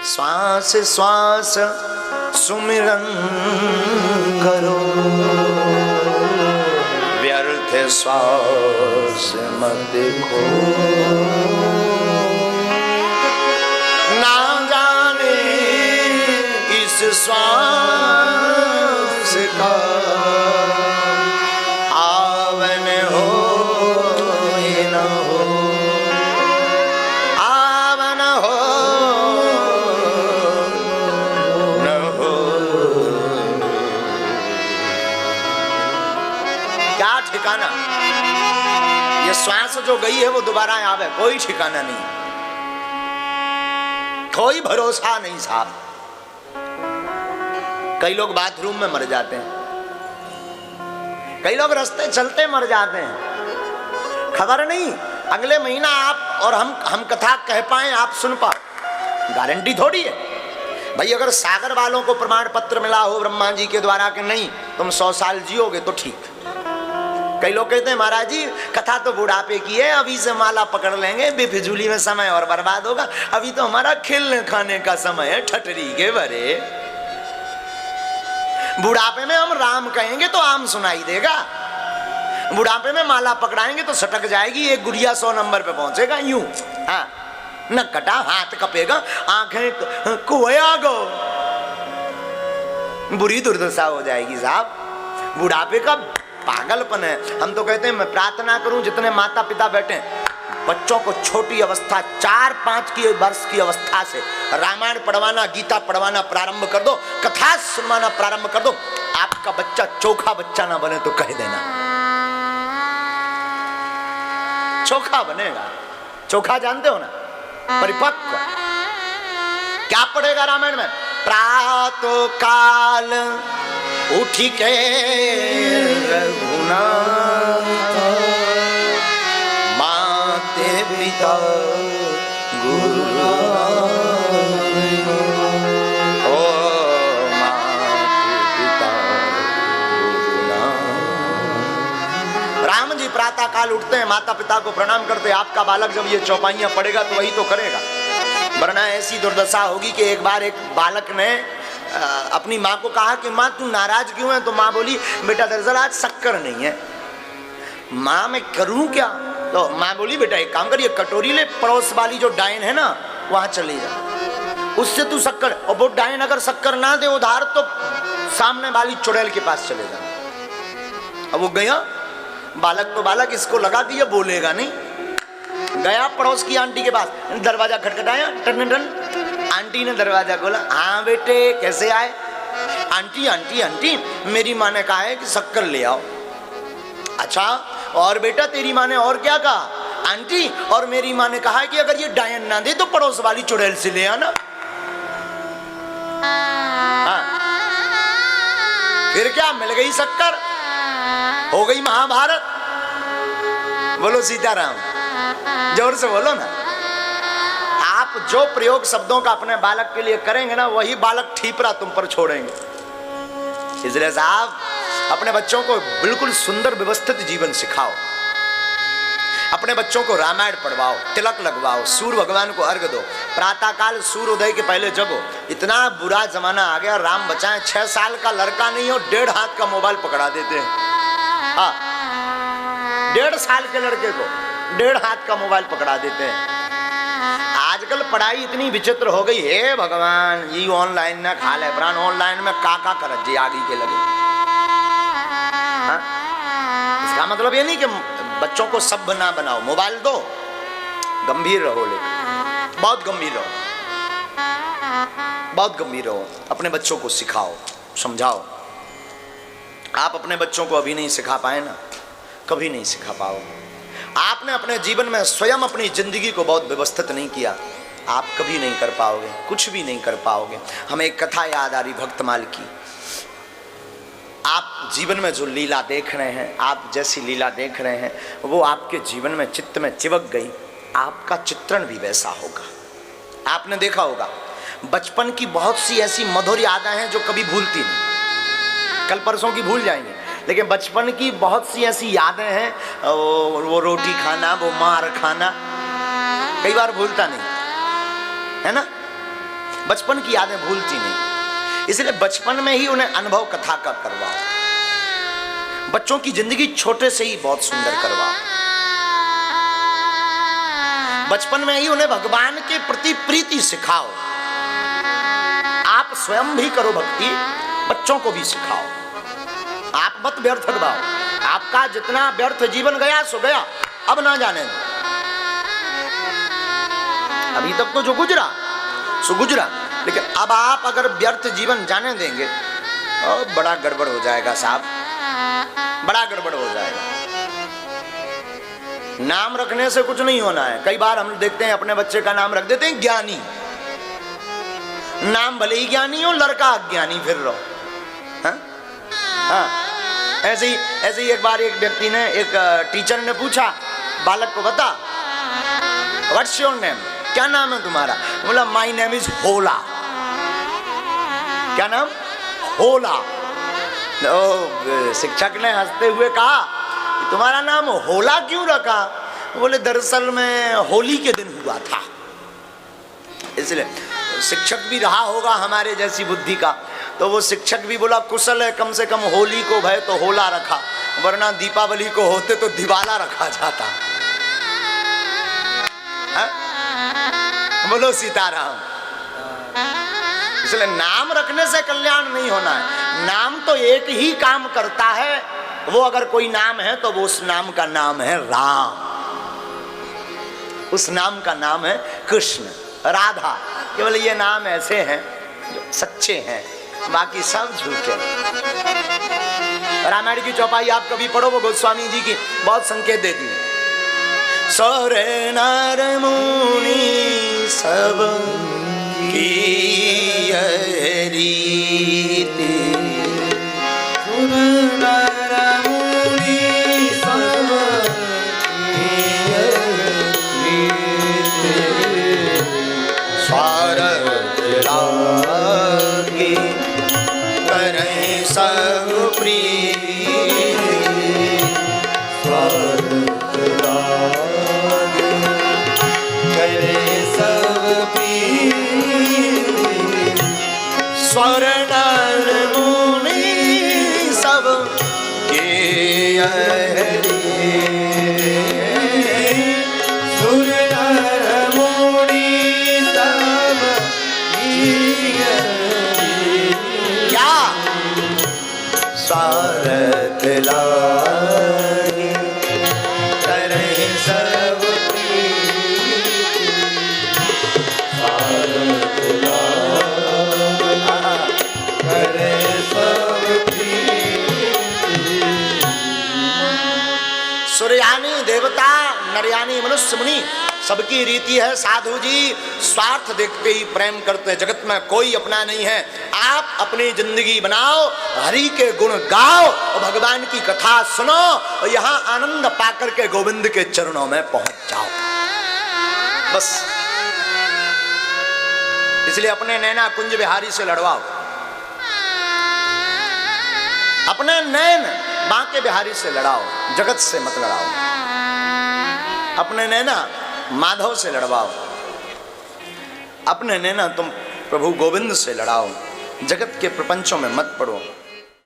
श्वास श्वास सुमिरन करो, व्यर्थ श्वास मत खो। ना जाने इस श्वास का आवन हो न हो, आवन हो न हो। क्या ठिकाना, ये श्वास जो गई है वो दोबारा आवे, कोई ठिकाना नहीं, कोई भरोसा नहीं साहब। कई लोग बाथरूम में मर जाते हैं, कई लोग रास्ते चलते मर जाते हैं, खबर नहीं अगले महीना आप और हम कथा कह पाए, आप सुन पाए, गारंटी थोड़ी है भाई। अगर सागर वालों को प्रमाण पत्र मिला हो ब्रह्मा जी के द्वारा कि नहीं तुम 100 साल जियोगे तो ठीक। कई लोग कहते हैं महाराज जी कथा तो बुढ़ापे की है, अभी से माला पकड़ लेंगे, बेफिजूली में समय और बर्बाद होगा, अभी तो हमारा खेलने खाने का समय है। ठटरी के भरे, बुढ़ापे में हम राम कहेंगे तो आम सुनाई देगा, बुढ़ापे में माला पकड़ाएंगे तो सटक जाएगी, एक गुड़िया 100 नंबर पे पहुंचेगा यूं, हाँ न कटा हाथ कपेगा, आंखें कुआ गो, बुरी दुर्दशा हो जाएगी साहब। बुढ़ापे का पागलपन है। हम तो कहते हैं मैं प्रार्थना करूं जितने माता पिता बैठे बच्चों को छोटी अवस्था 4-5 की वर्ष की अवस्था से रामायण पढ़वाना, गीता पढ़वाना प्रारंभ कर दो, कथा सुनवाना प्रारंभ कर दो। आपका बच्चा चोखा बच्चा ना बने तो कह देना, चोखा बनेगा। चोखा जानते हो ना, परिपक्व। क्या पढ़ेगा रामायण में? प्रातः काल उठी के रघुनाथ, माते पिता गुरु, ओ माते पिता गुरु। राम जी प्रातः काल उठते हैं, माता पिता को प्रणाम करते हैं। आपका बालक जब ये चौपाइयां पढ़ेगा तो वही तो करेगा, वरना ऐसी दुर्दशा होगी कि एक बार एक बालक ने अपनी माँ को कहा कि माँ तू नाराज क्यों है? तो माँ बोली बेटा दरअसल आज शक्कर नहीं है। माँ मैं करूं क्या? तो माँ बोली बेटा एक काम करिए, कटोरी ले, पड़ोस वाली जो डायन है ना वहां चले जा, उससे तू शक्कर, और वो डायन अगर शक्कर ना दे उधार तो सामने वाली चुड़ैल के पास चले जा। अब वो गया, बालक तो बालक, इसको लगा कि ये बोलेगा नहीं, गया पड़ोस की आंटी के पास, दरवाजा खटखटाया, टन टन। आंटी ने दरवाजा खोला, हाँ बेटे कैसे आए? आंटी आंटी आंटी मेरी माँ ने कहा है कि शक्कर ले आओ। अच्छा और बेटा तेरी माँ ने और क्या कहा? आंटी और मेरी माँ ने कहा है कि अगर ये डायन ना दे तो पड़ोस वाली चुड़ैल से ले आना। हाँ फिर क्या, मिल गई शक्कर, हो गई महाभारत। बोलो सीताराम, जोर से बोलो ना। आप जो प्रयोग शब्दों का अपने बालक के लिए करेंगे ना, वही बालक ठीपरा तुम पर छोड़ेंगे। इसलिए साहब अपने बच्चों को बिल्कुल सुंदर व्यवस्थित जीवन सिखाओ, अपने बच्चों को रामायण पढ़वाओ, तिलक लगवाओ, सूर्य भगवान को अर्घ दो, प्रातः काल सूर्य उदय के पहले जगो। इतना बुरा जमाना आ गया, राम बचाएं, 6 साल का लड़का नहीं हो 1.5 हाथ का मोबाइल पकड़ा देते हैं। हाँ 1.5 साल के लड़के को 1.5 हाथ का मोबाइल पकड़ा देते हैं। आजकल पढ़ाई इतनी विचित्र हो गई है, भगवान ये ऑनलाइन ना खा ले प्राण, ऑनलाइन में का करत जी आगे के लगे। हाँ? इसका मतलब ये नहीं कि बच्चों को सभ्य ना बनाओ, मोबाइल दो, गंभीर रहो, लेकिन बहुत गंभीर रहो, बहुत गंभीर रहो। अपने बच्चों को सिखाओ, समझाओ। आप अपने बच्चों को अभी नहीं सिखा पाए ना, कभी नहीं सिखा पाओगे। आपने अपने जीवन में स्वयं अपनी जिंदगी को बहुत व्यवस्थित नहीं किया, आप कभी नहीं कर पाओगे, कुछ भी नहीं कर पाओगे। हमें एक कथा याद आ रही भक्तमाल की। आप जीवन में जो लीला देख रहे हैं, आप जैसी लीला देख रहे हैं, वो आपके जीवन में चित्त में चिपक गई, आपका चित्रण भी वैसा होगा। आपने देखा होगा बचपन की बहुत सी ऐसी मधुर यादें हैं जो कभी भूलती नहीं, कल परसों की भूल जाएंगे, लेकिन बचपन की बहुत सी ऐसी यादें हैं, वो रोटी खाना, वो मार खाना, कई बार भूलता नहीं है ना। बचपन की यादें भूलती नहीं, इसलिए बचपन में ही उन्हें अनुभव कथा का करवाओ। बच्चों की जिंदगी छोटे से ही बहुत सुंदर करवाओ। बचपन में ही उन्हें भगवान के प्रति प्रीति सिखाओ। आप स्वयं भी करो भक्ति, बच्चों को भी सिखाओ। आप मत व्यर्थ गवाओ। आपका जितना व्यर्थ जीवन गया सो गया, अब ना जाने दो। अभी तक तो जो गुजरा सो गुजरा, लेकिन अब आप अगर व्यर्थ जीवन जाने देंगे तो बड़ा गड़बड़ हो जाएगा साहब, बड़ा गड़बड़ हो जाएगा। नाम रखने से कुछ नहीं होना है। कई बार हम देखते हैं अपने बच्चे का नाम रख देते हैं ज्ञानी। नाम भले ही ज्ञानी हो, लड़का अज्ञानी फिर रहो। हाँ, ऐसे ही एक बार एक व्यक्ति ने, एक टीचर ने पूछा बालक को, बता व्हाट्स योर नेम, क्या नाम है तुम्हारा? बोला माय नेम इज होला। क्या नाम? होला। तो शिक्षक ने हंसते हुए कहा तुम्हारा नाम होला क्यों रखा? बोले दरअसल में होली के दिन हुआ था, इसलिए। शिक्षक भी रहा होगा हमारे जैसी बुद्धि का, तो वो शिक्षक भी बोला कुशल है, कम से कम होली को भय तो होला रखा, वरना दीपावली को होते तो दिवाला रखा जाता। बोलो सीताराम। इसलिए नाम रखने से कल्याण नहीं होना है। नाम तो एक ही काम करता है, वो अगर कोई नाम है तो वो उस नाम का नाम है राम, उस नाम का नाम है कृष्ण, राधा। केवल ये नाम ऐसे हैं जो सच्चे हैं, बाकी सब झूठे। रामायण की चौपाई आप कभी पढ़ो, वो गोस्वामी जी की बहुत संकेत देती है। सौरे नर मुनि सब की रीति, नर मुनि सब की रीति, स्वार्थ लागे करें सब प्रीति, स्वार्थ लागे करें सब प्रीति, स्वर नर मुनि सब के सुर नर मुनि सब क्या स्वार्थ लागे करें सब प्रीति, स्वार्थ लागे करें सब प्रीति। सूर्यानी देवता, नरयानी मनुष्य मुनि सबकी रीति है साधु जी, स्वार्थ देखते ही प्रेम करते हैं। जगत में कोई अपना नहीं है। आप अपनी जिंदगी बनाओ, हरि के गुण गाओ और भगवान की कथा सुनो और यहाँ आनंद पाकर के गोविंद के चरणों में पहुंच जाओ, बस। इसलिए अपने नैना कुंज बिहारी से लड़वाओ, अपने नैन बांके बिहारी से लड़ाओ, जगत से मत लड़ाओ। अपने नैना माधव से लड़वाओ, अपने नैना तुम प्रभु गोविंद से लड़ाओ, जगत के प्रपंचों में मत पड़ो।